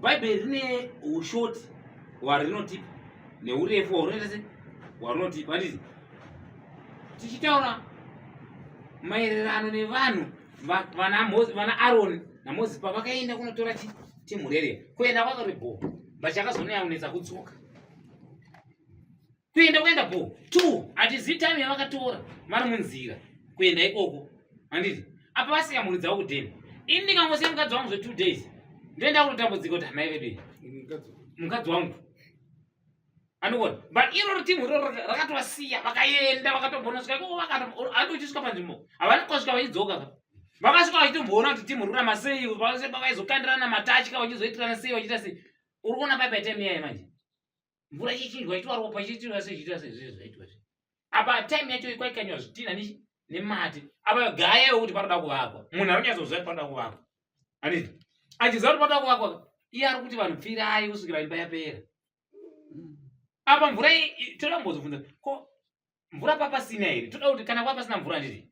Bhaibheri rine ushoti hwarinotipa neurefu hwarunoita sei hwarunotipa. Handiti tichitaura maererano nevanhu vana Aroni naMozisi pavakaenda kunotora chimhurere, kuenda kwakati bho vachakazonyanya kunetsa kutsuka kuenda bho 2 hatizivi time yavakatora vari munzira kuenda ikoko. Handiti apa vasiya mhuri dzavo kudheni. Ini ndikangosiya mukadzi wangu zve 2 days ndoenda kunotambudzika kuti hamai vedu mukadzi wangu anogona, but iroro timu roro rakatovasiya vakaenda vakatobhonosvika ikoko handi uchisvika panzvimbo havani kusvika vachidzoka vakasvika vachitomboona kuti timu rurama sei vaizokandirana matatya vachizoitirana sei vachiita sei. Uri kuona paipai time yayo manje mvura ichichinjwa ichiwa ropa ichiitira sei zvichiita sei zvizvi zvaitwa sei. Apa time yacho kwaikanywa zvitina nemati apa gaya yokuti paroda kuvakwa munhu ari kunyazoziva kuti paroda kuvakwa. Handiti achiziva kuti paroda kuvakwa iye ari kuti vanhu pfirai kusvikira imba yapera. Apa mvura toda kumbozobvunza ko mvura papasina here, toda kuti kana papasina mvura handiti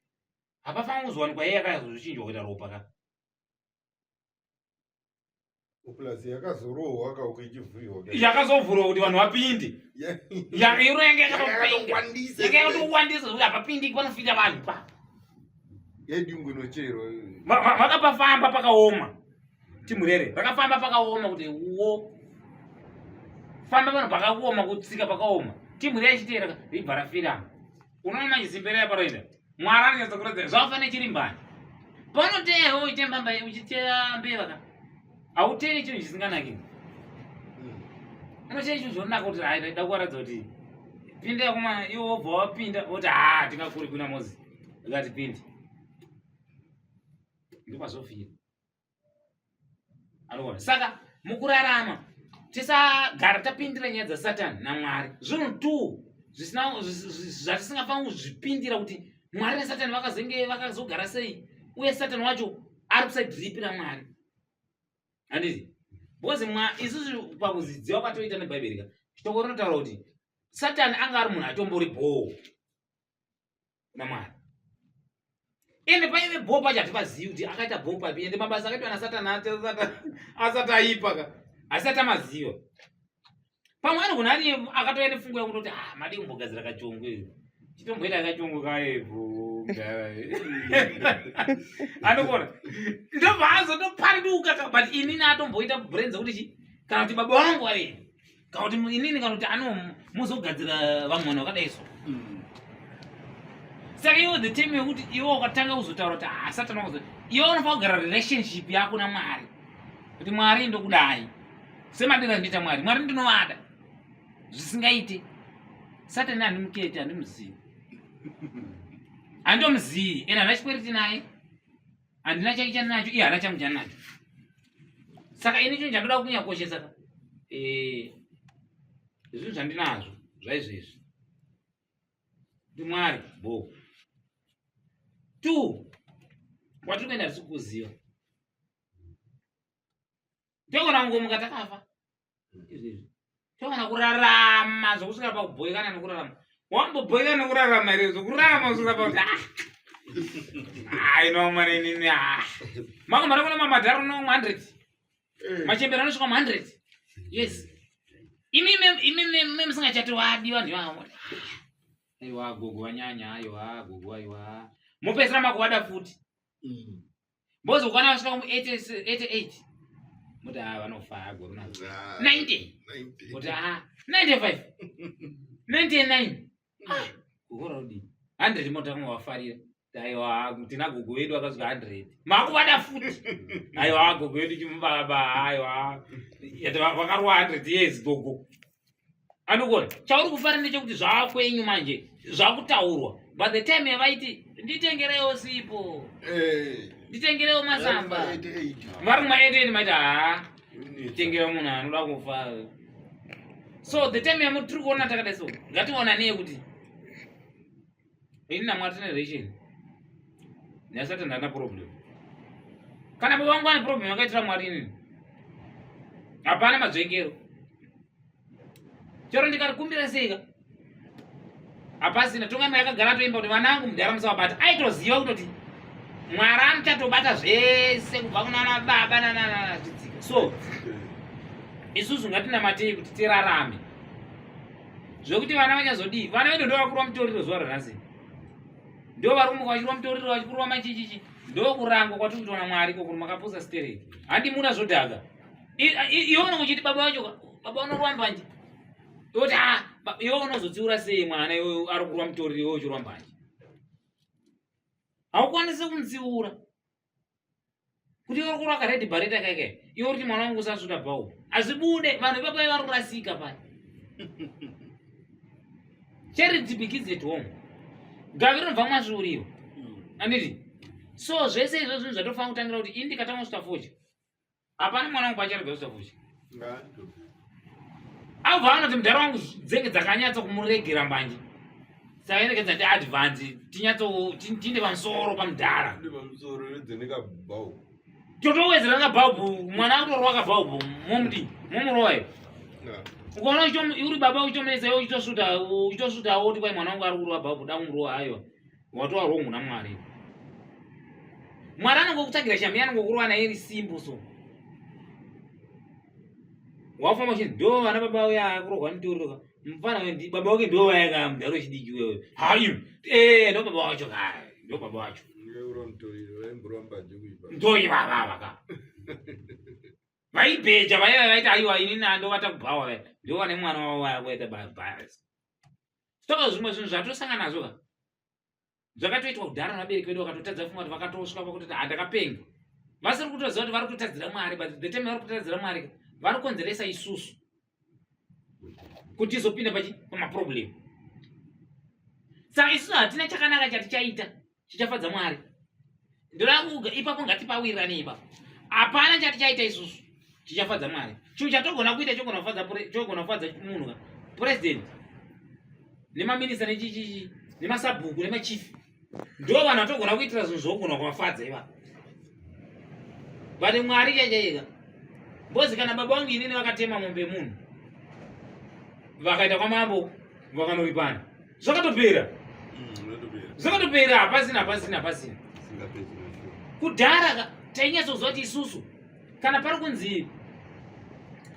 hapafaniri kuzowanikwa iye yakazozvichinjwa kuita ropa ka Uplazi yakazorohwa kauka ichivhurwa yakazovhurwa kuti vanhu vapinde iro yange yakatowandisa zvokuti hapapindi panofira vanhu pa yaidingwe nochero vakapafamba pakaoma timurere rakafamba pakaoma kuti wo famba vanhu pakaoma kutsika pakaoma timurere ichiteera ribva rafirama. Unoona manje zimbere yaparoenda Mwari anonyatsa kuratidza zvakafanira chirimbani panoteya uite mbamba uchiteya mbeva ka hauteni chinhu chisinganaki. Unochea chinhu zvinonaka kuti hai ndaida kuratidza kuti pinda kuma iwo wobva wapinda woti tingakuri kuna Mozisi akati pindi ndopazofira. Anoona saka mukurarama tisagara tapindira nyaya dzaSatani naMwari. Zvinhu 2 zvatisingafaniri kuzvipindira kuti Mwari naSatani vakazogara sei uye Satani wacho ari kusaidi ripi raMwari. Handiti because isusu pakuzidziwa kwatoita neBhaibheri ka shoko rinotaura kuti Satani anga ari munhu atombori bho naMwari ende paive bho pacho hatipazivi kuti akaita bho papi ende mabasa akaitwa naSatani asati aipa ka asati amaziva. Pamwe anogona ari akatoenda fungu yakutoti madi kumbogadzira kachongo chitomboita kachongo kaebho anogona ndobva azotopariduka but inini atomboita brenza kuti kana kuti baba vangu ave kana kuti inini kana kuti muzogadzira vamwe vanhu vakadaiso. Saka iwo the time yekuti iwo ukatanga kuzotaura kuti Satani wakuzo iwo unofanira kugara relationship yako naMwari kuti Mwari ndokudai semadira ndita Mwari ndinovada zvisingaite. Satani handimuketi handimuzivi handomuzivi ende handina chikwereti naye handina chaichani nacho iye hana chamuchani nacho. Saka ini chinhu chandoda kunyakoshesa ka zvinhu zvandinazvo zvaizvezvi kuti Mwari bho 2 kwatiri kuenda tisi kuziva togona kungomuka takafa izvezvi togona kurarama zvokusvika pakubhoekana nekurarama wambobhoekana nekurarama here zvokurarama kusvika pakuti inomwana inini makomara kuna mamadharo no 100 machembera anosvika 100 yes imi musingachatiwadi vanhu ivavo aiwa gogo wanyanya aiwa gogo aiwa mopedzisira makuvada futi mbozi ukwana vasvika kumu 88 muti vanofa agoruna 90 kuti 95 99 gogora kudii 100 motangu wafarira aiwa tina gogo wedu akasvika 100 makuvada futi aiwa gogo wedu chimubaba aiwa vakaruwa 100 years gogo anogona chauri kufarira ndechekuti zvakwenyu manje zvakutaurwa but the time yavaiti nditengerewo sipo nditengerewo masamba vari kuma88 maiti nditengerewo munhu anoda kufa. So the time yamutiri kuona takadai so ngationa neye kuti ini naMwari tine relation naSatani handina problem. Kana baba vangu ane problem yakaitira Mwari inini hapana madzvengero chero ndikarikumbira seika hapasina tonga yakagara toimba kuti vanangu mudhara musavabata aitoziva kutoti Mwari anichatobata zvese kubva kunana baba nanana zvidzika. So isusu ngatinamatei kuti tirarame zvokuti vana vachazodii. Vana vedu ndo vakurwa mutoriro zuva ranhasi, ndo varumuka vachirwa mutoriro vachikurwa machichichi, ndo kurangwa kwatiri kutoona Mwari ko kuti makapusa stereki. Handi muna zvodhaka iwe unongochiti baba wacho baba unorwa mbanje toti iwe unozotsiura sei mwana iwe ari kurwa mutoriro iwe uchirwa mbanje? Haukwanisi kumutsiura kuti iwe uri kurwa karedhi bhareta kaikai iwe uriti mwana wangu usasvuta bhaubhu azvibude. Vanhu vepapa vari kurasika paya. Charity begins at home. Gavi rinobva mwazviuriwa anditi. So zvese izvo zvinhu zvatofanira kutangira kuti ini ndikatanga kusvika fuchi hapana mwana wangu pacharibva kusvika fuchi. Abva anoti mudhara wangu dzenge dzakanyatsa kumuregera mbanje saka inenge advance tinde pamusoro pamudhara totowedzera kabhaubhu mwana akutorwa kabhaubhu momuroyo ukaona uri baba uchitomesa iwe uchitosvuta woti kwai mwana wangu ari kurwa bhaubhu da kumurowa. Aiwa watova rongu naMwari. Mwari anongokutsvagira shambi anongokurwa naye iri simbu. So wafamba uchiti ndo vana baba uya akurohwa mutoriro mufana baba wake ndo vayaka mudhara wechidiki wewe hayu ndo baba wacho kaya ndo baba wacho ndoivavavaka vaibheja vaiva vaiti aiwa ini nando vata kubhawa ndo vane mwana wavo vakuita bhazi. Toka zvimwe zvinhu zvatosangana nazvo ka zvakatoitwa kudhara navabereki vedu vakatotadza funga kuti vakatosvika pakutoti handakapenga vasiri kutoziva kuti vari kutotadzira Mwari, but the time vari kutotadzira Mwari vari kukonzeresa isusu kuti izopinda pamaproblemu. Saka isusu hatina chakanaka chatichaita chichafadza Mwari. Ndorakuga ipapo ngatipawirirane ipapo. Hapana chatichaita isusu chichafadza Mwari. Chinhu chatogona kuita chogona kufadza munhu ka president nemaminista nechichichi nemasabhuku nemachifi ndo vanhu vatogona kuitira zvinhu zvogona kuvafadza ivapo. But Mwari chaichaika mbozi kana baba vangu inini vakatema mombe munhu vakaita kwamambo vakanoripana zvakatopera hapasina kudhara tainyatsoziva kuti isusu kana pari kunzi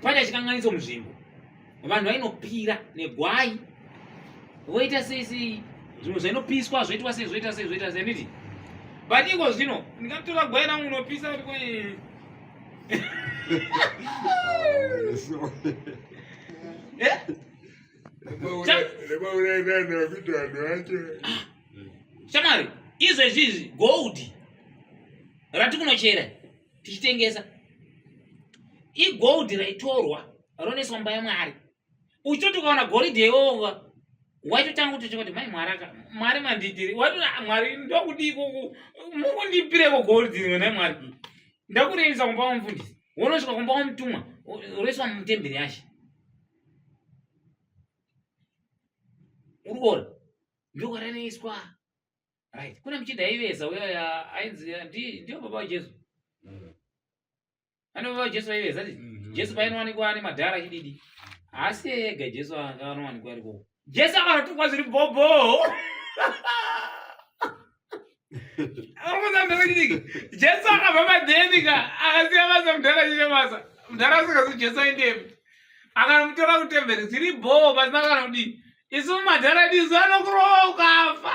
pane chikanganiso munzvimbo vanhu vainopira negwai voita sei zvinhu zvainopiswa zvoitwa sei nditi. But iko zvino ndingatora gwai nangu unopisa kuti kwe shamari izvezvizvi gold ratikunochera tichitengesa igold raitorwa roneswa mumba yaMwari. Uchitoti ukaona goridhe iwoga waitotanga kutochoti mai Mwari manditiri watoti Mwari ndokudiko mukundipireko gold rimwe naMwari ndakurevisa kumba wamufundisi wonosvika kumba wamutumwa roiswa mutemberi yashe urikuona ndokaranoiswa right. Kuna muchinda aiveza uya ainzi ndiyo baba waJesu ano baba waJesu aiveza ti Jesu painowanikwa ane madhara achididi asi ega Jesu anowanikwa ariko Jesu akatukwa zviri bhobho Jesu akabva madhenika akasiya basa mudhara chine basa mudhara asikazi Jesu aindemi akanomutora kutemberi zviri bhoo pasina kana kudii isu madhara disu anokurova ukafa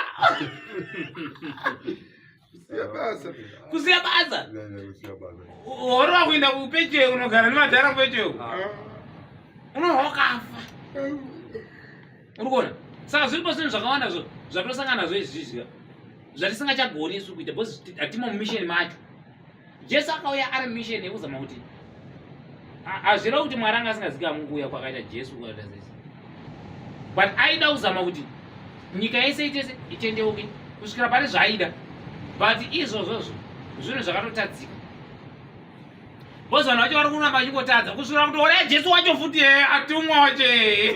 kusiya basa horova kuenda kupeche unogara nemadhara kupeche unorwa ukafa urikuona. Saka zviripo zvinhu zvakawanda zvatosangana nazvo izvizvi zvatisingachagoni isu kuita because hatimo mumisheni macho. Jesu akauya ari mumisheni yekuzama kuti hazvireva kuti Mwari anga asingaziva munguuya kwakaita Jesu kwakaita sese, but aida kuzama kuti nyika yese itese itendeuke kusvikira pane zvaaida, but izvozvozvo zvinhu zvakatotadzika because vanhu vacho vari kuramba vachingotadza kusvikira kuti ora Jesu wacho futi atumwa wache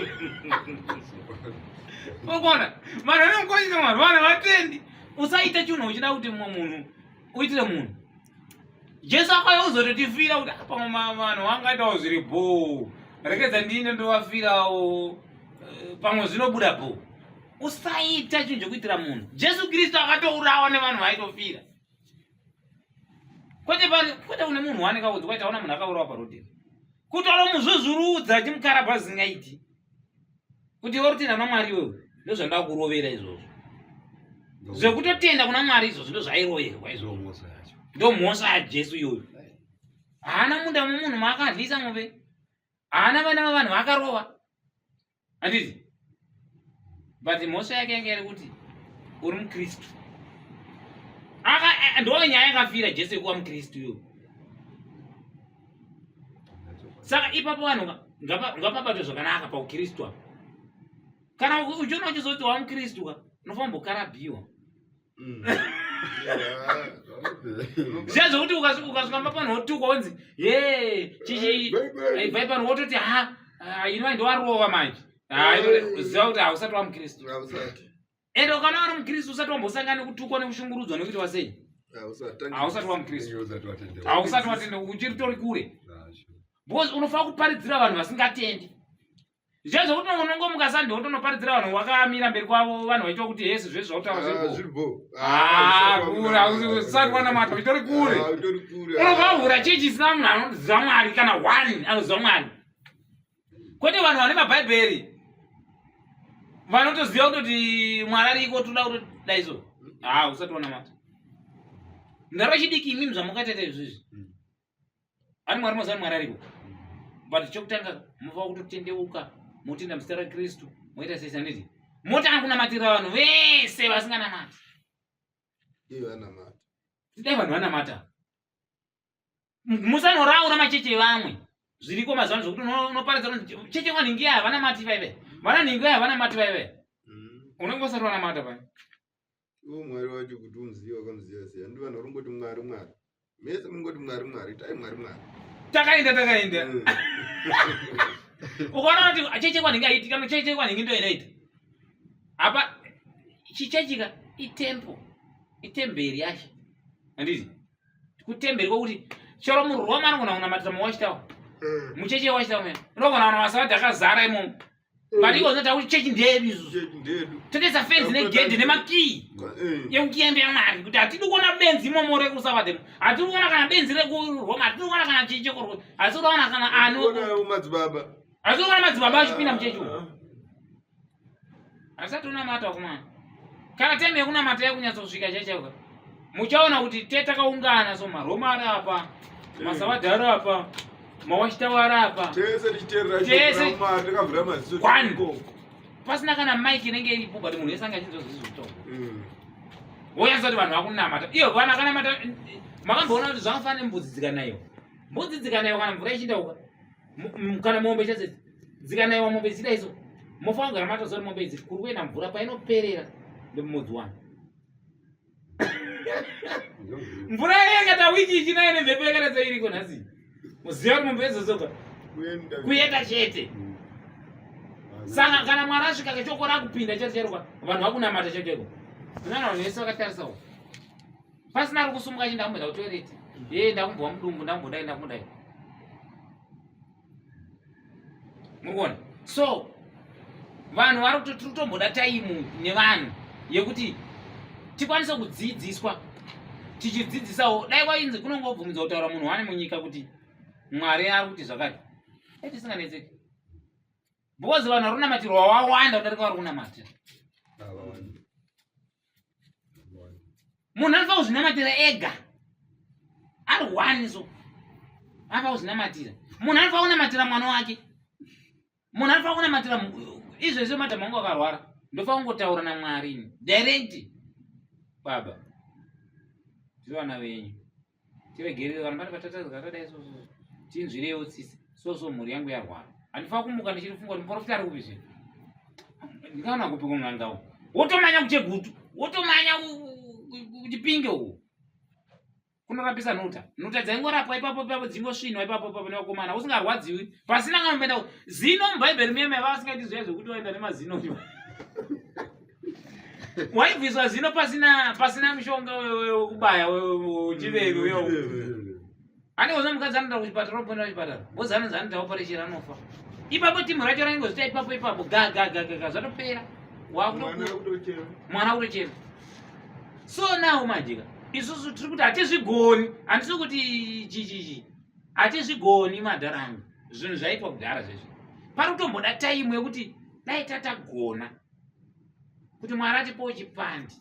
ukona vanhu vanomukoshesa Mwari vanhu vatendi. Usaita chinhu uchida kuti mumwe munhu uitire munhu. Jesu akauya kuzototifira kuti pamwe vanhu vangaitawo zviri bhoo rekedza ndine ndovafirawo pamwe zvinobuda bhoo. Usaita chinhu chokuitira munhu. Jesu Kristu akatourawa nevanhu vaitofira kwete une munhu waneka kuti kwaitaona munhu akaurawa parodheni kuti anomuzvuzurudza timukarabhazingaiti kuti orutenda kuna Mwari wewe ndozvanda kurovera izvozvo zvekutotenda kuna Mwari izvozvo ndozvairoverwa izvozvo ndo mhosva yaJesu iyoyo. Haana munda mumunhu maakadlisa mombe, haana vana vavanhu vakarova, handiti? But mhosva yake yanga iri kuti uri muKristu. Ndo nyaya yakafira Jesu yekuva muKristu iyoyo. Saka ipapo vanhu ngapabatwe zvakanaka paukristu apa. Kana uchiona uchizoti wava muKristu unofanira kumbokarabhiwa. Zviyazokuti ukasvika panhu wotukwa wonzi chichi ibva panhu wototi ino ndowarova manje. Ziva kuti hausati wava muKristu. Ende ukana wari muKristu usati wambosangana kutukwa nekushungurudzwa nekuti wasei? Hausati wava muKristu. Hausati watenda uchiri tori kure. Because unofanira kuparidzira vanhu vasingatendi. Zviyazokuti unongomuka Sunday wotonoparidzira vanhu wakamira mberi kwavo vanhu vachiwa kuti Yesu zvese zvautaura zvirbo. Kure usati wanamata uchitori kure. Unofanira kuvhura chechi isina munhu anoziva Mwari kana one anoziva Mwari. Kwete vanhu vane mabhaibheri vanotoziva kutoti Mwari ariko toda kuti daiso. Usati wanamata. Ndaro chidiki imimi zvamukataita izvizvi. Ani Mwari mazana Mwari ariko. But chokutanga mufanira kutotendeuka mutenda muzita raKristu moita sei sanditi. Motanga kunamatira vanhu vese vasinganamati. Ivo vanamata. Dai vanhu vanamata. Musanorawo namacheche vamwe. Zviriko mazano zvokuti unoparidza kuti cheche kwaningi havana mati vaive. Vana ningi havana mati vaive. Unenge usati wanamata pai. Mwari wacho kuti umuziva wakamuziva sei. Handi vanhu varongoti Mwari Mwari. Mese mungoti Mwari Mwari, tai Mwari Mwari. Takaenda. Ukaona kuti cheche kwaningi aitika, cheche kwaningi ndo inoita. Apa chichechika itempo. Itemberi yacho. Handiti? Kutemberi kwokuti chero muRoma anogona kunamatira muwachitawo. Mucheche wachitawo mena. Unogona kuona masawadhi akazara imomo. But iko zinotaura kuti chechi ndedu izvo. Totoisa fenzi negedhi nemakii yekukiembe yaMwari kuti hatidi kuona benzi imomo rekusabatemo. Hatidi kuona kana benzi rekuRoma, hatidi kuona kana chichi chekoroko. Hatidi kuona kana ano madzibaba. Hatidi kuona madzibaba achipinda muchechi umu. Hasati unamata kumana. Kana teme yekunamata yakunyatsosvika chaichauka. Muchaona kuti tetakaungana so maRoma ari apa, masawadhi ari apa, mawachitawo ari apa. Tese tichiterera Mwari takavhura maziso. Pasina kana maiki inenge iripo but munhu wese anga achizozvizvitawo. Woyanza kuti vanhu vakunamata. Iyo vana kanamata makamboona kuti zvakafanana nembudzi dzikanaiwa. Mbudzi dzikanaiwa kana mvura ichindauka. Kana mombe chete dzikanaiwa mombe dzidaiso. Mofanira kugara matozori mombe idzi kuri kuenda mvura painoperera ndemumudzi wanu. Mvura yakata wiki ichinayo nemhepo yakata iriko nhasi. Muziva kuti mombe idzozoka kuenda chete. Saka kana Mwari asvika kachoko rakupinda chete cheroka vanhu vakunamata cheteko. Unaona vanhu vese vakatarisawo. Pasina ari kusumuka achienda kumboenda kutoireti. Ndakumbwa mudumbu ndambodai ndakudai. Murikuona? So vanhu vari kutomboda taimu nevanhu yekuti tikwanise kudzidziswa tichidzidzisawo. Dai kwainzi kunongobvumidzwa kutaura munhu wane munyika kuti Mwari ari kuti zvakati. Tisinganetseki. Because vanhu vari kunamatirwa wawanda kudarika vari kunamatira. Munhu anofanira kuzvinamatira ega. Ari one so. Anofanira kuzvinamatira. Munhu anofanira kunamatira mwana wake. Munhu anofanira kunamatira izvezvo madhamu angu akarwara. Ndofanira kungotaura naMwari. Direct. Baba. Tiri vana venyu. Tiregerere vanhu vari patatadzika todai isusu. Tinzwirewo tsitsi. So mhuri yangu yarwara. Handifanira kumuka ndichirifunga kuti muprofita ari kupi zvino. Ndikaona kupi kungangawo. Wotomanya kuchegutu. Wotomanya kuchipinge uko. Kunorapisa nhuta. Nhuta dzaingorapwa ipapo dzingosvinwa ipapo nevakomana. Usingarwadziwi. Pasina kanomboenda zino mubhaibheri meme vasingaiti zviya zvokuti waenda nemazino. Waibviswa zino pasina mushonga wekubaya wechiveve uyo. Ane uza mukadzi anoenda kuchipatara opoenda kuchipatara. Bozi anonzi anoita operation anofa. Ipapo timu racho raingozvita ipapo gaga zvatopera. Mwana kutochema. So now majika. Isusu tiri kuti hatizvigoni. Handisi kuti chichichi. Hatizvigoni madharangu. zvinhu zvaitwa kudhara zvezvi. Pari kutomboda taimu yekuti dai tatagona kuti Mwari atipewo chipandi.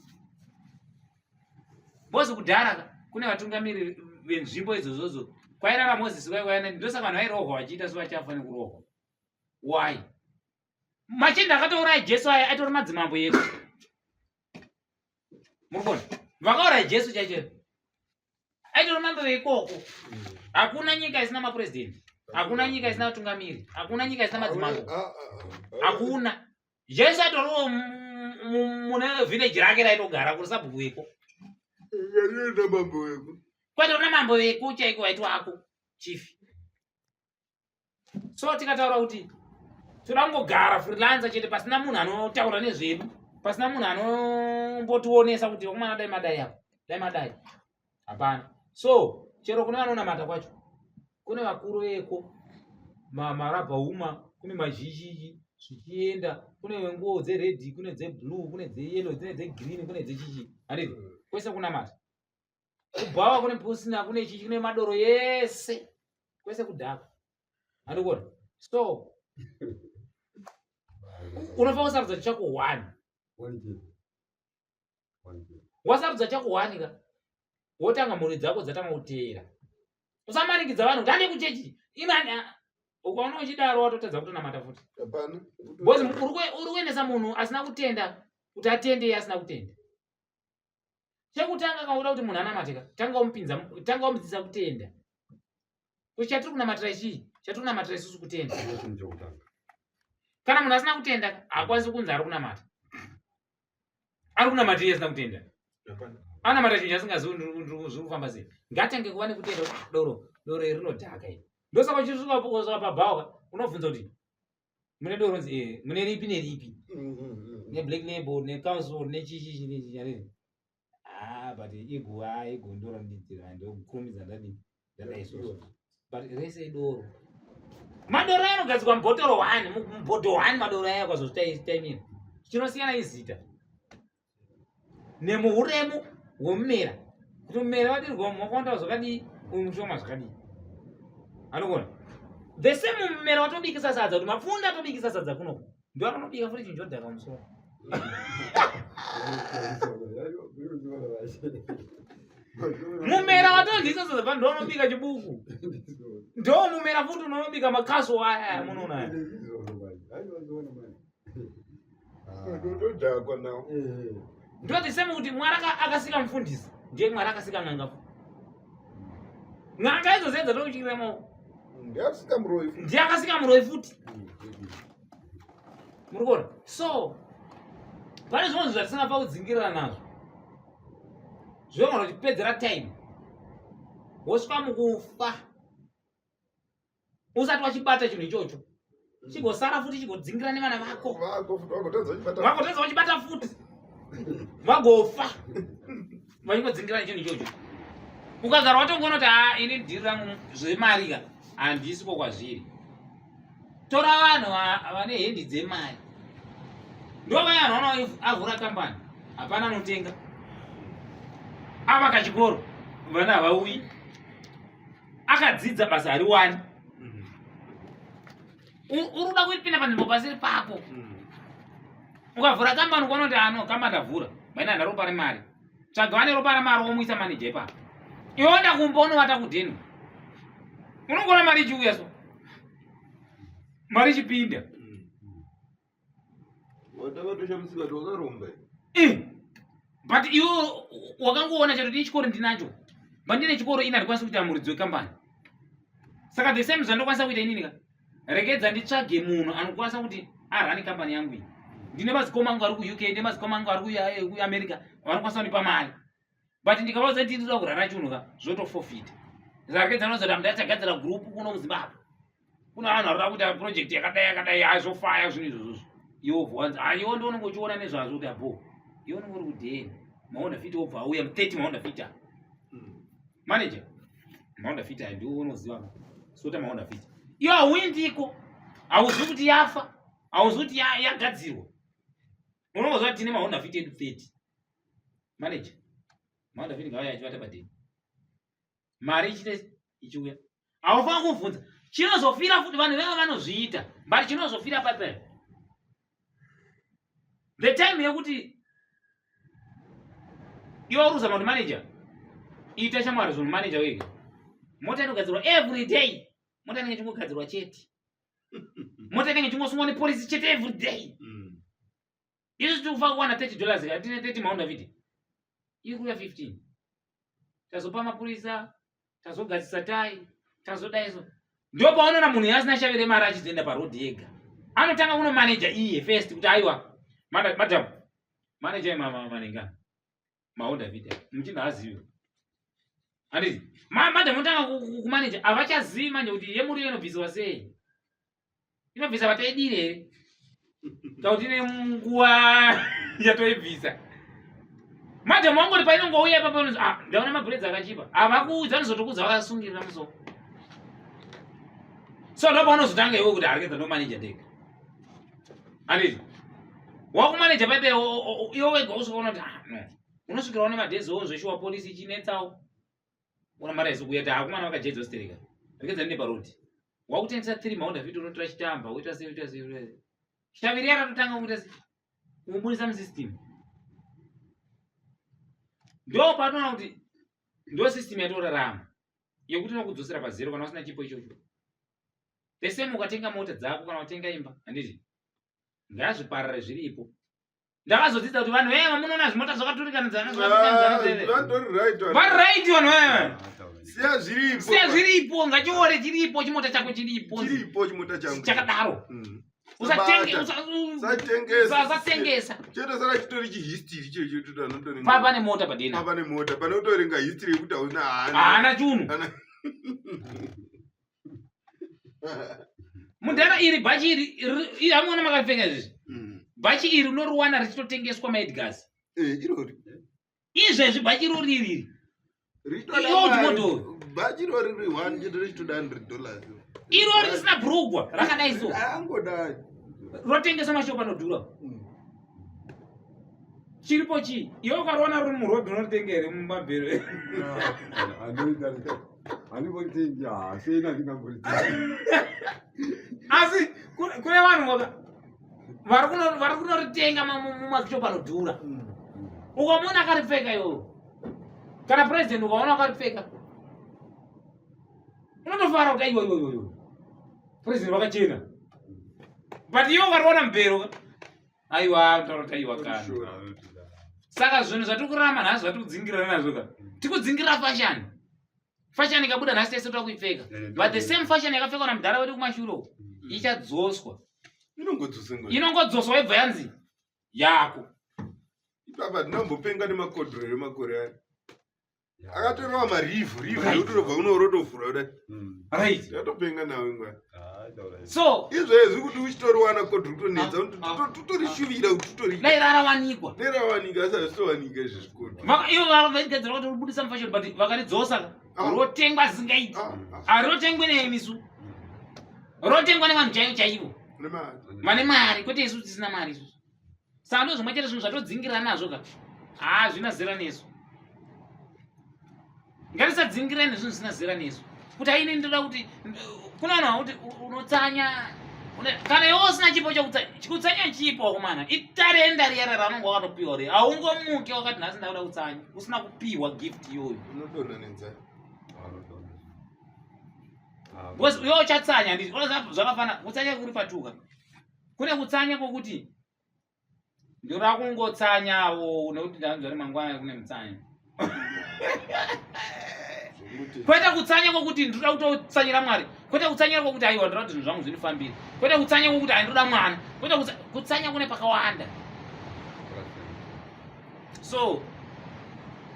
Bozi kudhara kune vatungamiri venzvimbo idzodzo kwairara Mozisi kwaikwaya, ndosaka vanhu vairohwa vachiita sevachafa nekurohwa. Why? Machinda akatouraya Jesu aya aitori madzimambo yedu. Murikona vakauraya Jesu chaicho aitori mambo veikoko. Hakuna nyika isina mapurezidendi, hakuna nyika isina vatungamiri, hakuna nyika isina madzimambo, hakuna. Jesu aitoriwo mune village rake raitogara kuri sabhuku weko. Kwaitorina mambo weko chaiko waitwa ako chief. So tikataura kuti tinongogara freelancer chete pasina munhu anotaura nezvedu, pasina munhu anombotionesa kuti omwana dai madai apo, dai madai. Hapana. So chero kune vanonamata kwacho kune vakuru veko, marabha uma, kune mazhizhizhi zvichienda, kune nguo dzeredhi, kune dzeblue, kune dzeyellow, kune dzegreen, kune dzechichi. Handiti kwese kunamata. Kubhawa kune pusina, kune chichi, kune madoro yese kwese kudhaka. Handikona. So unofa kusarudza chako 1. Wasarudza chako 1 ka wotanga mhuri dzako dzatanga kuteera. Usamanikidza vanhu ndane kuchechi imani ukaona uchidaro watotadza kutonamata futi. Hapana. Bozi uri kuendesa munhu asina kutenda kuti atende asina kutenda. Chekutanga kauda kuti munhu anamatika tanga umudzidzisa kutenda. Kuti chatiri kunamatira ichi chatiri kunamatira isusu kutenda. Kana munhu asina kutenda hakwanisi kunzi ari kunamata. Ari kunamatira asina kutenda. Anamata chinhu chasingazivi zviri kufamba sei. Ngatange kuva nekutenda doro rinodhaka iri. Ndosaka uchisvika pabhawa unobvunza kuti mune doro mune ripi neripi, neblack label, necouncil, nechichi. But ego ndoro ndidzira ndokukurumidza ndadaisusu. But rese idoro. Madoro anogadzikwa mubhotoro 1, mubhodho 1 madoro aya kwazozvitaimira. Chinosiyana izita. Nemuhuremu hwomumera. Kuti mumera wadirwa mwakonda zvakadii, uyu mushoma zvakadii. Anogona. The same mumera watobikisa sadza, kuti mapfunda atobikisa sadza kuno. Ndo akanobika futi chinhu chodhaka musoro. Mumera watondisa sadza ndo anobika chibuku. Ndo mumera futi unobika makaso aya munoona. Ndodhakwa nawo. Ndo the same kuti Mwari akasika mufundisi, ndiye Mwari akasika n'anga futi. N'anga idzo zedza tokuchikira maoko. Ndiye akasika muroyi futi. Murikona. So pane zvimwe zvatisingapa kudzingirira nazvo. Zvogona kutipedzera time. Wosvika mukufa. Usati wachibata chinhu ichocho. Chigosara futi chigodzingira nevana vako. Vakotadza wachibata futi. Vagofa. Vachingodzingira chinhu ichocho. Ukagara watongoona kuti ini dhiri rangu zvemari ka handisipo kwazviri. Tora vanhu vane hendi dzemari. Ndo vaya vanhu avhura kambani. Hapana anotenga. Avaka chikoro. Vana havauyi. Akadzidza basa hariwani. Uruda kuipinda panzvimbo pasiri pako. Ukavhura kambani ukaona kuti kambani ndavhura. Maina handa ropa remari. Tsvaga vane ropa remari womuisa maneja ipapo. Iwe onda kumba unovata kudheni. Unongona mari ichiuya so. Mari ichipinda. Watavatoshamusika wakaromba. But iwe wakangoona chero chikoro ndinacho. Bandine chikoro ina ndikwanisa kuita muridzi wekambani. Saka the same zvandokwanisa kuita inini ka. Regedza nditsvage munhu anokwanisa kuti arani kambani yangu iyi. Ndine madzikoma angu ari ku-UK, ndine madzikoma angu ari ku-America, vanokwanisa kundipa mari. But ndikavaudza kuti ndinoda kurara chinhu ka, zvotofofita. Regedza ndinozoti ndachagadzira group kuno muZimbabwe. Kuna vanhu varikuda kuita project yakadai azofaya zvinhu izvozvo. Iwo bvunza, iwo ndo unenge uchiona nezvazvo kuti abo. Iwo unenge uri kudheni. Maona fita obva auya 30 maona fita. Manager, maona fita ndio unoziva. Sota maona fita. Iwo hauyi ndiko. Hauzivi kuti yafa. Hauzivi kuti yagadzirwa. Unongozva kuti tine maona fita edu 30. Manager, maona fita ngauya achivata padheni. Mari ichiuya. Haufaniri kuvhunza. chinozofira futi vanhu veva vanozviita but chinozofira pape the time yekuti iwe uruza kuti manager ita shamwari zvinhu manager wega mota inogadzirwa every day mota inenge chingogadzirwa chete mota inenge chingosungwa nepolisi chete every day izvi tikufa kuwana $30 atine 30 maunda David iri kuya 15 tazopa mapurisa tazogadzisa tai tazodaiso ndio paonona munhu asina shavire mari achizoenda parodhi yega anotanga kuno manager iye first kuti aiwa madam manager manenga maunda David muchinda azive anditi madam unotanga kumanager avachazivi manje kuti yemuri inobvisiwa sei inobvisa vataidire here kuti ine nguva yatoibvisa madam wangoti painongouya papanonzi ndaona mabhuredzi akachipa avakuudza anozotokudza vakasungirira musoro so ndo paunozotanga iwe kuti arekeza ndo manager ndega anditi wakumanager paipe iwe wega usokaona kuti no unosvikirawo nemadheziwo zveshuwa polisi ichinetsawo una mari aizokuyati akumana vakajedzwa stereka rekeza nine parodi wakutengesa 3 maunda David unotora chitamba woita sei shaviri yakatotanga kuita sei kumubudisa musystem ndo patoona kuti ndo system yatorarama yekuti inokudzosera pazero kana usina chipo ichocho the same ukatenga mota dzako kana utenga imba handiti ngazviparare zviripo ndakazodzidza kuti vanhu vema munoona zvimota zvakaturikana vari right vanhu vema siya zviripo ngachiore chiripo chimota chako chiripo chimota changu chakadaro usatengesa chete saka chitori chihistory checho tutanotori pane mota padina pane mota pane utoringa history yekuti hauna hana chunu mundara iri bhachi iri hamuona makapfeka izvezvi bhachi iri unoriwana richitotengeswa maedgas irori izvezvi bhachi irori iriri iodimodhori bhachi irori riri 1 chete richitoda $100 irori risina bhurugwa rakadai so angodai rotengesa mashopu anodhura chiripo chii iwe ukarona ruri murodhi unotenga here mumabhero asi kune vanhu vari kunoritenga mumashopu anodhura ukamona akaripfeka iwowo kana president ukaona akaripfeka unotofara kuti aiwa president vakachena but iwe ukariona mbero aiwa utaura kuti aiwa kana saka zvinhu zvatiri kurarama nhasi zvatiri kudzingirana nazvo ka tikudzingirira fashion ikabuda nhasi tese toda kuipfeka but the same fashion yakapfekwa namudhara wedu kumashure ichadzoswa inongodzoswa yobva yanzi yako baba ndinambopenga nemakodhoro emakore aya akatorova marivhu yekutorobva unorodofura kudai right yatopenga nawe ngwa so izvezvi kuti uchitoriwana kodhoro kutonetsa tutorishuvira kuti tutori dai rarawanikwa asa zvisitowanika izvi zvikodhoro ivo vavegadzira kuti rubudisa mufashion but vakaridzosa rotengwa zingaiti harirotengwi neemisu rotengwa nevanhu chaivo vane mari kwete isu tisina mari isusu saka ndo zvimwe chete zvinhu zvatodzingirira nazvo ka zvina zera nesu ngatisadzingirirane nezvinhu zvisina zera nesu kuti aine ndoda kuti kuna vanhu vakuti unotsanya kana iwe usina chipo chikutsanya chipo wakomana itarenda riyara ranonga wakatopiwa re haungomuke wakati nhasi ndakuda kutsanya usina kupiwa gift iyoyo unodonha nenzara iwe uchatsanya nditi zvakafana kutsanya kuri patuka kune kutsanya kwokuti ndoda kungotsanyawo nekuti ndanzwa remangwana kune mutsanya kwete kutsanya kwokuti ndoda kutotsanyira mwari kwete kutsanyira kwokuti aiwa ndoda kuti zvinhu zvangu zvinofambira kwete kutsanya kwokuti aindoda mwana kwete kutsanya kune pakawanda so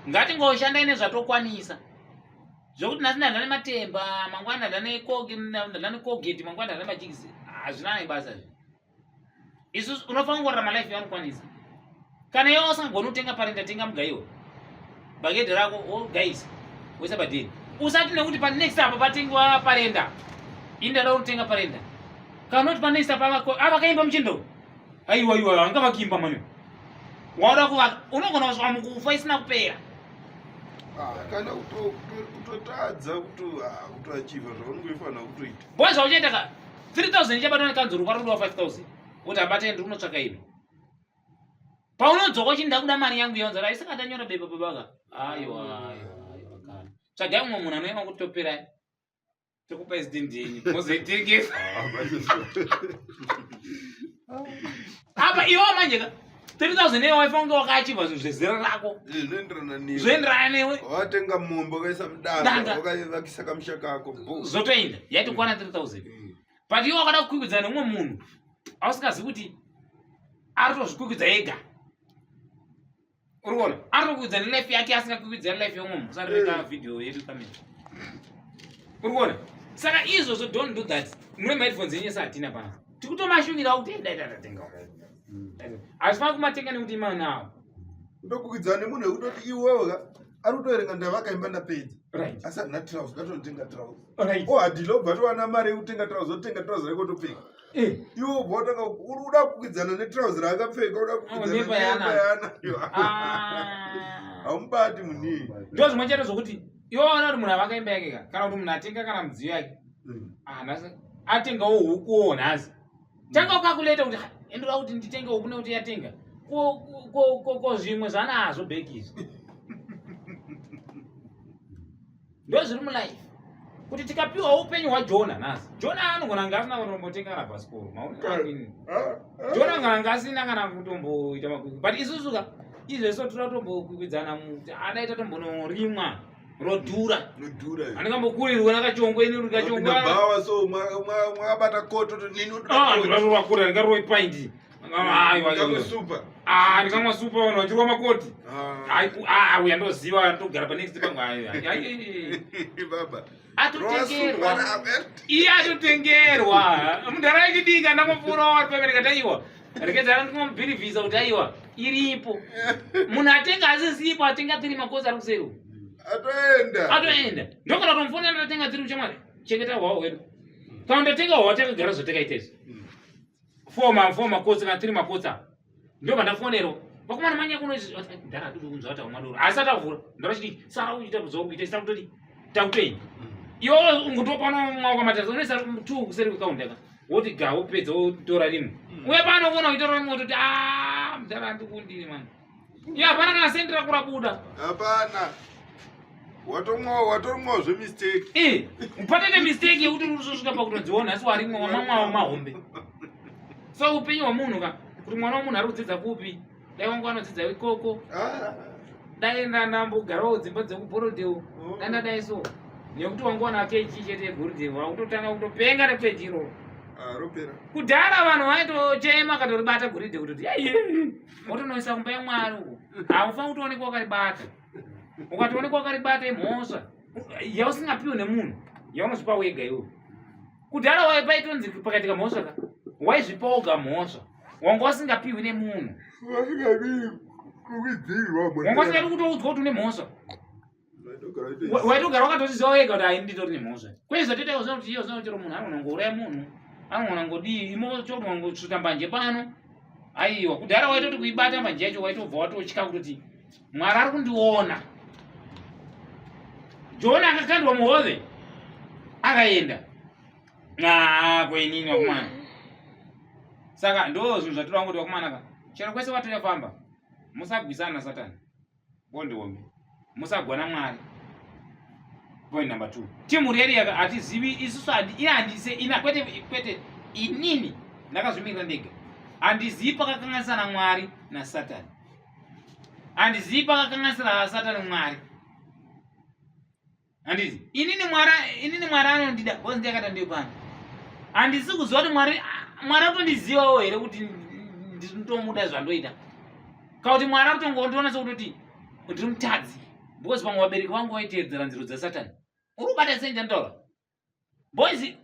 ngatingoshandai nezvatokwanisa zvokuti nhasi ndandane matemba mangwana ndandane Colgate mangwana ndandane majigisi hazvina nebasa zvi isusu unofanira kungorara malife yaunokwanisa kana iwe usingagoni kutenga parenda tenga mugaiwa bagedhi rako guys wesa badeni usati nekuti panext apa patengwa parenda indada unotenga parenda kana noti panext apa avakaimba muchindo aiwa anga vakimba mani wauda kuvaka unogona kusvika mukufa isina kupera kana kutotadza kutoachiva zvaunongoifana kutoita boys auchaita ka 3000 ichabatwa nekanzuru kwarudiwa 5000 kuti abate ndiri unotsvaka ino paunodzoka uchinda kuda mari yangu yonzara isikatanyora beba babaka aiwa tsvagai mumwe munhu anoema kutoperai tokupai zidindini mozoitengesa apa iwo manje ka 3000 eyo waifange wakaachiva zvinhu zvezera rako zvoenderana newe watenga mombe wakaisa mudanga wakavakisa kamusha kako zotoenda yaiti kwana 3000 but iwo wakada kukwikwidzana neumwe munhu ausingazivi kuti aritozvikwikvidza ega urikuona aritokwikwidzana nelife yake asingakwikwidza life yeumwe munhu usariveka vhidhiyo yedu kamera urikuona saka izvozvo don't do that mune maheadphones yenyu sahatina pana tikutomashuvira kuti daitatenga hazvifana kumatenga nekuti imanawo ndokwikwidza nemunhu wekutoti iwewe ari kutoerenga ndavakaimba ndapedza asi adina trouser ngatonotenga trouser hadhila obva towana mari yekutenga trouser otenga trouser yako topfeka iwe obva watanga uda kukwidzana netrouser akapfeka uda kukwidzana yanayo haumubati munii ndo zvimwe chete zvokuti iwe waona kuti munhu avakaimba yake kana kuti munhu atenga kana mudziyo yake atengawo hukuwo nhasi tanga ukakuleta kuti endora kuti nditenge huku nekuti yatenga ko zvimwe zvanazvo bhekizvi ndo zviri mulife kuti tikapiwa upenyu hwajona nhasi jona anogona nga asina kutombotenga kana bhasikoro maunini jona nganga asina kana kutomboita makwikwi but isusuka izveso toda kutombokwikwidzana muti adaita tombonorimwa rodhura andikambokurirwa nakachongweni rikachongwabawa so mwakabata koto ndinodakura ndingaroi paindi ndikamwa supa vanhu vachirwa makoti uya ndoziva ndogara panext pangu atotengerwa iye atotengerwa mundara yachidika ndamopfuura wari pamereka taiwa rekedzana ndikomubhirivhisa kuti aiwa iripo munhu atenga asisipo atenga 3 makosi ari kuseri atoenda ndokona tomfonera ndatenga 3 uchamwari chengeta hwawo wedu kana ndatenga hwawo takagara zvatakaitezi 4 makotsi kana 3 makotsa ndobva ndafonero vakomana manya kunodaratudu kunzwa kuti amadoro asi atavhura ndavachiti sara uchita kuzoa kuita isita kutoti takutoenda iwo ungotopano mwaoko matatu unoisa 2 kuseri kwekaundaka woti ga wopedza wotora rimwe uye pano kuona uchitora rimwe wototi mudhara andikundiri mani iyo hapana kana sendera kurabuda hapana watomwawo zvemistake upatete mistake yekuti urusosvika pakutodziona asi warimwe wamamwawo mahombe so upenyu hwamunhu ka kuti mwana wamunhu ari kudzidza kupi dai wangu anodzidza ikoko dai ndambogarawo dzimba dzekuborodhewo dandadai so nekuti wangu wana kechi chete yegorodhewo wakutotanga kutopenga nepeji iroro kudhara vanhu vaitochema katoribata goridhe kutoti wotonoisa kumba yamwari uko haufani kutoonekwa wakaribata ukatoonekwa wakaribata imhosva yausingapiwe nemunhu yaunozvipa wega iwo kudhara waipaitonzi pakatika mhosva ka waizvipa woga mhosva wanga wasingapiwi nemunhu wanga usingadi kutoudzwa kuti une mhosva waitogara wakatoziziva wega kuti hai nditori nemhosva kwei zvatotaiwa zina kuti iyo zina kuti munhu anogona ngouraya munhu anogona ngodii imo chogona ngosvuta mbanje pano aiwa kudhara waitoti kuibata mbanje yacho waitobva watotya kutoti mwari ari kundiona jona akakandwa muhove akaenda kwenini wakumana saka ndo zvinhu zvatoda kuti wakumana ka chero kwese watoyafamba musagwisana nasatani bondiwombe musagwana mwari point number 2 timu reri hatizivi isusu ihandise kwete inini ndakazvimirira ndega handizivi pakakanganisana mwari nasatani handizivi pakakanganisana satani mwari handizi inini mwari anondida bozi ndiyakata ndiyo pano handisi kuziva kuti mwari atondizivawo here kuti ndinotomuda zvandoita kauti mwari akutongondiona sekutoti ndiri mutadzi bozi pamwe vabereki vangu vaiteedzera nziro dzasatani uri kubata sei ndandaura bozi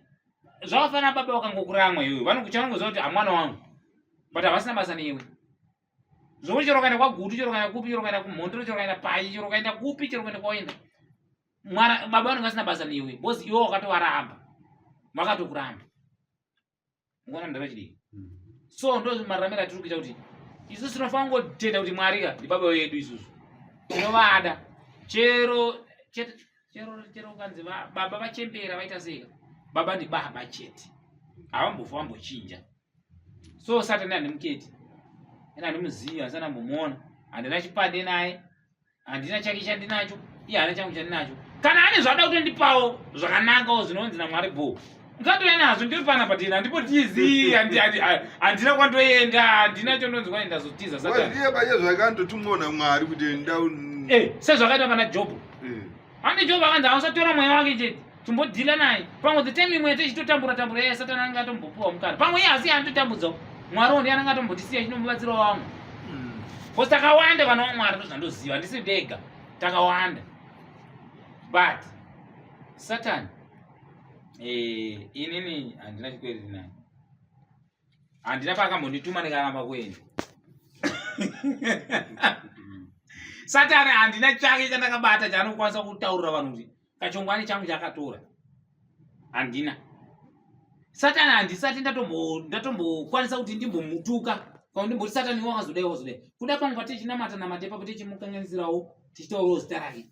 zvakafanira baba vakangokuramwa iwewe vanokuchanongoziva kuti hamwana wangu but havasina basa newe zvokuti chero kaenda kwagutu chero kaenda kupi chero kaenda kumhondero chero kaenda pai chero kaenda kupi chero kaenda kwaenda baba vanenge vasina basa newe bozi iwe wakatovaramba vakatokuramba ngona mndava chidii so ndo mararamiro atiri kuita kuti isusu tinofanira kungotenda kuti mwari ka ndi baba wedu isusu tinovada chero kanzi baba vachembera vaita seka baba ndi baba chete avambofa vambochinja. So Satani handimuketi ena handimuziva asana mbomuona handina chipande naye handina chake chandinacho iye hana changu chandinacho. Kana ane zvada kutondipawo zvakanakawo zvinonzi naMwari bho ngatoya nazvo ndiri pana padina handipotizi handina kwandoenda handina chondonzwa ndazotiza Satani. Iye baye zvakandotumwa Mwari kuti ndau sezvakaita pana Jobho. Ane Jobho akanzi ausatora mweya wake chete tombodhila naye pamwe the time imwe tichitotambura iye Satani anenge atombopuwa mukana pamwe iye asi anototambudzawo Mwari ndiye anenge atombotisiya chinombobatsira wamwe. Kosi takawanda vana vaMwari ndozvandoziva handisi ndega takawanda. But Satani inini handina chikwere naye handina paakambondituma ndikaramba kuenda. Satani handina chake chandakabata chaanokwanisa kutaurira vanhu kuti kachongwani changu chakatora handina. Satani handisati ndatombokwanisa kuti ndimbomutuka kwa ndimboti Satani wakazodai kuda pangu patichinamata papo tichimukanganisirawo tichitaurawo zita rake.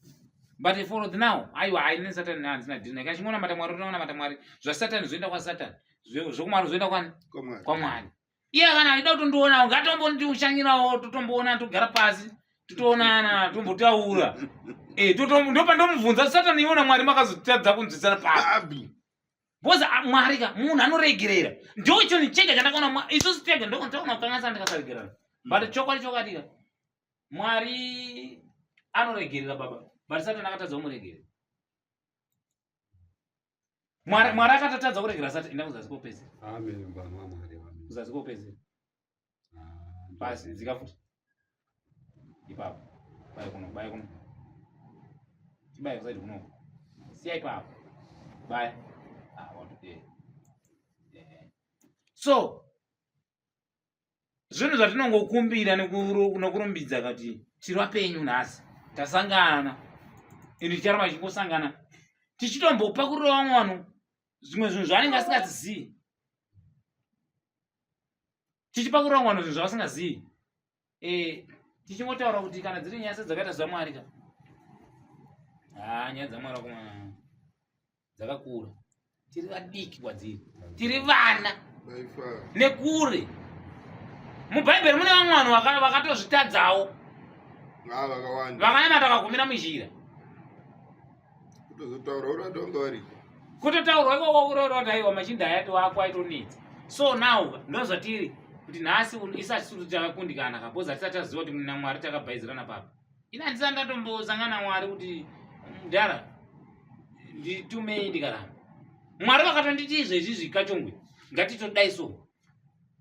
But for the now aiwa haine Satani handina dhina kachimona mata Mwari unoona mata Mwari zvaSatani zvoenda kwaSatani zvokuMwari zvoenda kwa Mwari. Iye kana aida kutondiona ngatombotiushanyirawo totomboona togara pasi totoonana tombotaura ndopandomubvunza Satani iona Mwari makazotadza kunzwisana papi. Boza Mwari munhu anoregerera ndocho ni chega chandakaona isusu tega ndokuona kukanganisa ndikasaregerana. But chokwadi Mwari anoregerera baba but Satani akatadza kumuregerera. Mwari akatatadza kuregera Satani ndakuzazi kopezi. Amen baba Mwari amen. Kuzazi kopezi. Basi zikafuta. Ipapo. Bye kuno. Bye kuzaidi kuno. Siya ipapo. Bye. So zvinhu zvatinongokumbira nokurumbidza kuti tiri vapenyu nhasi tasangana indi ticharamba tichingosangana tichitombopakurira vamwe vanhu zvimwe zvinhu zvaanenge asingazivi tichipakurira vamwe vanhu zvinhu zvavasingazivi tichingotaura kuti kana dziri nyaya dzakaita zvaMwari nyaya dzaMwari kuma dzakakura tiri vadiki kwadziri tiri vana nekure. MuBhaibheri mune vamwe vanhu vakatozvitadzawo vakanyamata vakagumira munjira kutotaurwa ikoko kuroroti aiwa machinda ayati wako aitonetsa. So now ndozvatiri kuti nhasi isati sutu takakundikana kapoza tisati taziva kuti naMwari takabhaizirana papa. Ina handisati ndatombosangana naMwari kuti mudhara nditumei ndikaramba. Mwari vakatonditi izvezvi kachongwe ngatitodai so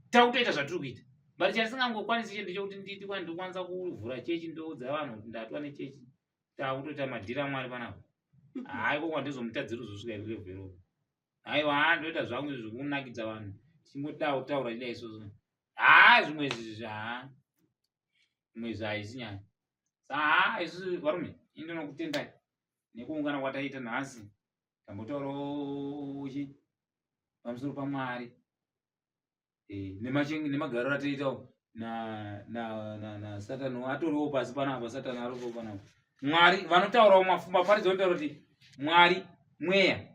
takutoita zvatiri kuita. But chandisingangokwanisi ndechekuti nditi ndokwanisa kuvhura chechi ndoudza vanhu kuti ndatwa nechechi takutoita madhira Mwari panapo. Hayi kwandizomutadzira uzosvika irevhero. Haiwa ndoita zvangu zvokunakidza vanhu tingotaura chida isoso. Zvimwe izvi haisi nyaya. Isu varume indinokutendai nekuungana kwataita nhasi tambotaurawo pamusoro paMwari nemagariro ataiitawo na Satani atoriwo pasi panapa. Satani aripo panapa. Mwari vanotaurawo maparidzi vanotaura kuti Mwari mweya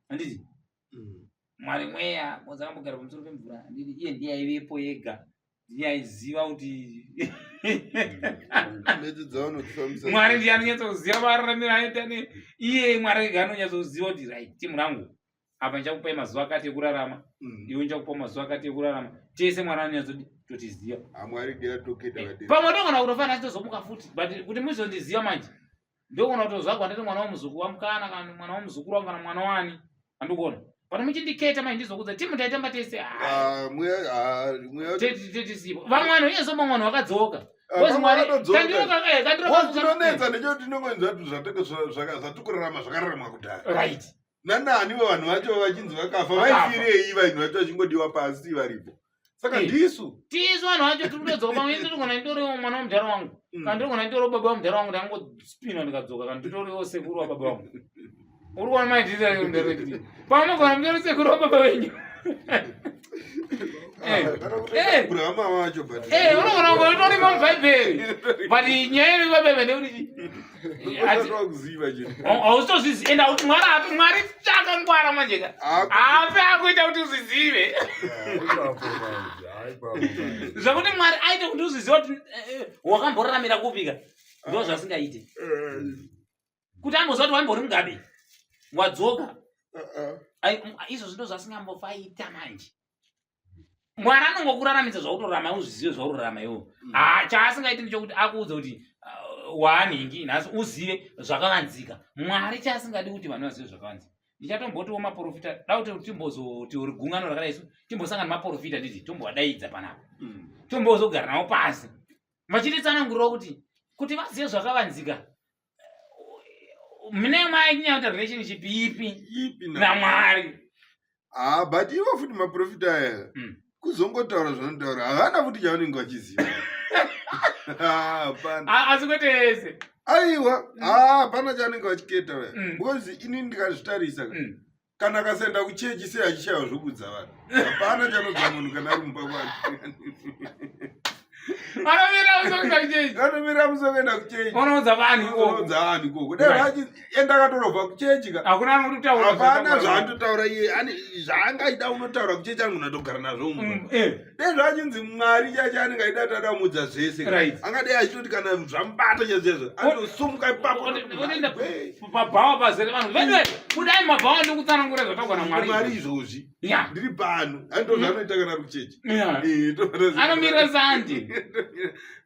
handiti Mwari mweya mozakambogara pamusoro pemvura handiti iye ndiye aivepo yega ndiye aiziva kuti Mwari ndiye anonyatsoziva mararamiro aita iye Mwari ega anonyatsoziva kuti right timu rangu apa ndichakupai mazuva akati ekurarama iwe ndichakupa mazuva akati ekurarama tese Mwari anonyatsotiziva. Pamwe ndogona kutofana achitozomuka futi but kuti muzondiziva manje ndogona kutozvagwa ndiri mwana womuzukuru wamukana kana mwana womuzukuru wangu kana mwana wani handogona but muchindiketa manje ndizokudza timu taitamba tese tetisipo vamwe vanhu iye somwe vanhu vakadzoka kandirokandirokandironetsa ndechoti ndinongonzwa zvatikurarama zvakararama kudhara right nananiwo vanhu vacho vachinzi vakafa vaifirei vanhu vacho vachingodiwa pasi varipo saka ndisu vanhu vacho tiri kutodzoka pamwe ndirigona nditoriwo mwana womudhara wangu kana ndirigona nditoriwo baba womudhara wangu ndangospina ndikadzoka kana nditoriwo sekuru wababa wangu uri kuona maitira nderekti pamwe nogona nditori sekuru wababa wenyu Brahma wacho but unoona utori mabhaibheri but nyaya yevabebe ndekuti kuziva chino hausitozvizivi enda kuti mwari chakangwara manjeka ape akuita kuti uzvizive zvekuti mwari aite kuti uzizive kuti wakamboraramira kupika ndo zvasingaite kuti amboziva kuti waimbori mugabe wadzoka izvo zvindo zvasingambofaita manje mwari anongokuraramisa zvautorarama uzvizive zvautorarama iwo chaasingaiti ndechokuti akuudza kuti waanhingi nhasi uzive zvakavanzika mwari chaasingadi kuti vanhu vazive zvakavanzika ndichatombotiwo maprofita da kuti timbozoti uri gungano rakadai isu timbosangana maprofita nditi tombovadaidza panapa tombozogara navo pasi vachititsanangurirawo kuti vazive zvakavanzika mune mainyauta relationship ipi namwari but ivo futi maprofita aya kuzongotaura zvanotaura havana futi chavanenge vachiziva asi kwete ese aiwa hapana chavanenge vachiketa vaya because ini ndikazvitarisa kana akasaenda kuchechi sei achishayiwa zvokudza vanhu hapana chanodza munhu kana ari mumba kwake anomira musokuenda kuchechi unoudza vanhu ikoko enda akatorobva kuchechi hapana zvaandotaura iye zvaangaida unotaura kuchechi angu natogara nazvo mumba dezvachinzi mwari chacho anenge aida kuti adamudza zvese angadai achitoti kana zvamubata chezvezvo andosumuka ipapo mabhawa pazere vanhu kudai mabhawa ndikutsanangura zvataugwa namwari izvozvi ndiri pano andozvanoita kana ari kuchechi anomira sandi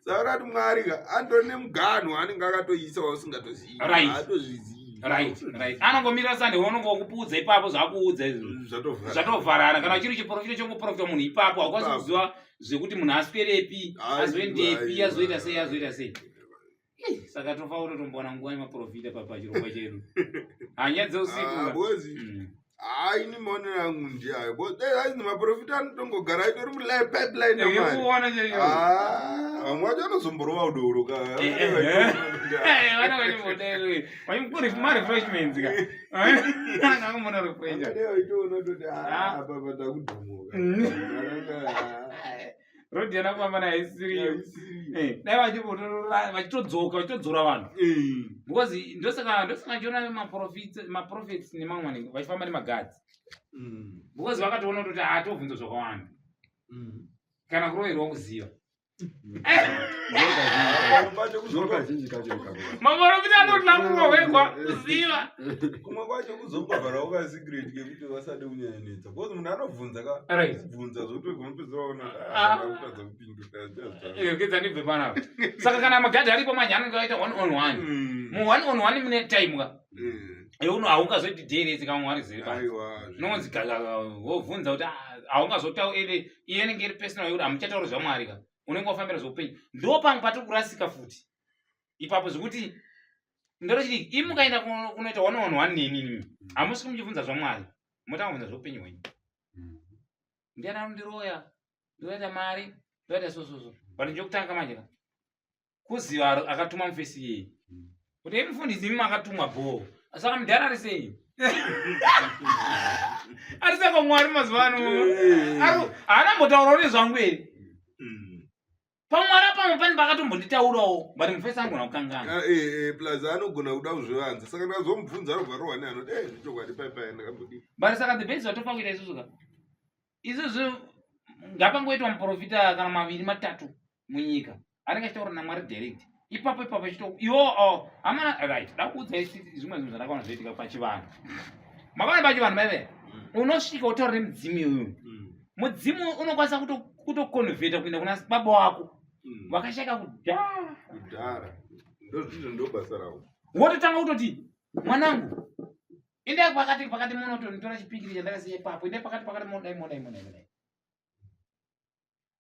saka kuti mwari andori nemuganhu anenge akatoisa wausingatozivi anongomira sande unongokupudza ipapo zvakuudza zvatovharana kana chiri chiprofita chongoprofita munhu ipapo haukwanisi kuziva zvekuti munhu aswerepi azoendepi azoita sei saka tofa kutotomboona nguva yemaprofita papachirongwa chedu hanya dzeusiku ini maonero angu ndiayo aizi maprofita anotongogara aitori mupipeline vamwe vacho anozomborova udoro rodi yanakufamba naisiriyo dai vachitodzoka vachitodzora vanhu because ndosaka ndiona maprofits nemamwe manenge vachifamba nemagadzi because vakatoona kuti hatovhunzo zvakawanda kana kuroverwa kuziva maprofita anotila kuroverwa kuziva kumwe kwacho kuzobvavhara ukasecret kekuti vasade kunyanyanedza because munhu anovhunza kabvunza zvotogonopedzaautadza kupindukaedza ndibve panapa saka kana magadhi aripo manje anenge aita 1-on-1 mu-1-on-1 mune time ka euno haungazoidhideresi kamwe wari ziri nonzi wovhunza kuti haungazotaure iye nenge iri personal yekuti hamuchatauri zvamwari ka unenge wafambira zveupenyu ndo pamwe pati kurasika futi ipapo zvekuti ndorochiti imi mukaenda kunoita 1-on-1 neni hamusiki muchibvunza zvamwari motanga kubvunza zveupenyu hwenyu ndiani anondiroya ndoita mari ndoita sososo but njokutanga manje ka kuziva akatuma mufesi iyeye kuti imufundisi imi makatumwa bho saka mudhara ari sei ari saka mwari mazuva ano haana mbotaura uri zvangu ere pamwari pamwe pani pakatombonditaurawo but mufesi angona kukangana plus anogona kuda kuzvivanza saka ndakazomubvunza arobva rohwani anoti zvichokwadi paipai ndakambodii but saka the best vatofa kuita isusu ka isusu ngapangoitwa muprofita kana maviri matatu munyika anenge achitaura namwari direct ipapo iwo hamana right dakuudza zvimwe zvinhu zvandakaona zvoitika pachivanhu makaona pachivanhu maive unosvika utaura nemudzimu iyoyo mudzimu unokwanisa kutokonvheta kuenda kuna baba wako wakashaka kudhara ndozvizvo ndobasa ravo wototanga kutoti mwanangu endai pakati munotonditora chipikiri chandakasiya ipapo endai pakati modai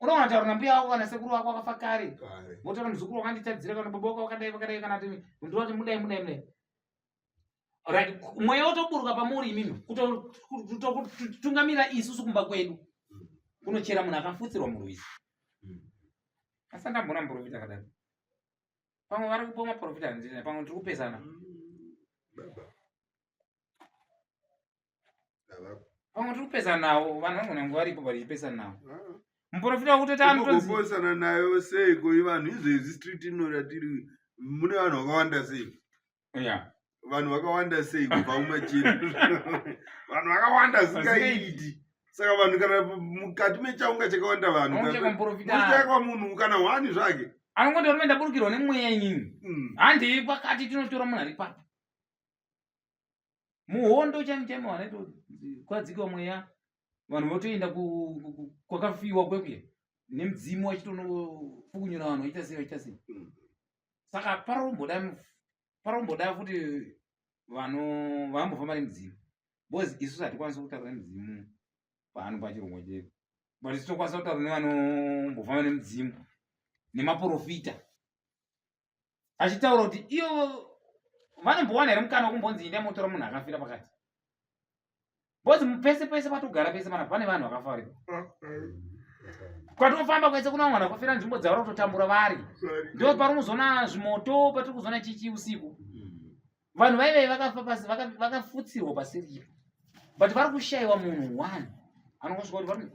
unoona taura nambuya wako kana sekuru wako akafa kare wotaura muzukuru wakanditadzira kana baba wako wakadai kana ti ndoti mudai right mweya wotoburuka pamuri imimi kutotungamira isusu kumba kwedu kunochera munhu akafutsirwa murwizi asi ndambona muprofita akadaro pamwe vari kupa maprofita anzina pamwe tiri kupesana pamwe tiri kupesana nawo vanhu vanogona nguva varipo vachipesana nawo muprofita wekutoti anotonzi kuposana nayo sei koi vanhu izvezvi street inoratiri mune vanhu vakawanda sei vanhu vakawanda sei kubva mumacheni vanhu vakawanda zingaiti saka vanhu kana mukati mechaunga chakawanda vanhuchakwa munhu kana hwani zvake anongoti rumenda burukirwa nemweya inyini handei pakati tinotora munhu ari papo muhondo chaimu wanaito kwadzikiwa mweya vanhu votoenda kwakafiwa kwekuya nemudzimu wachitonopukunyura vanhu vaita sei saka paromboda futi vanhu vambofamba nemudzimu bcause isusu hatikwanisi kutaura nemudzimu pano pachirongwa chedu but titokwanisa kutaura nevanombofamba nemudzimu nemaprofita achitaura kuti iyo vanombowana here mukana wekumbonzi enda motora munhu akafira pakati bcause pese pese patogara pese mana pane vanhu vakafa kwatinofamba kwese kuna vanhu vakafira nzvimbo dzavari kutotambura vari ndo pari kuzona zvimoto patiri kuzona chichi usiku vanhu vaivei vakafa pasi vakafutsirwa pasi ripo but vari kushayiwa munhu one anongosvika kuti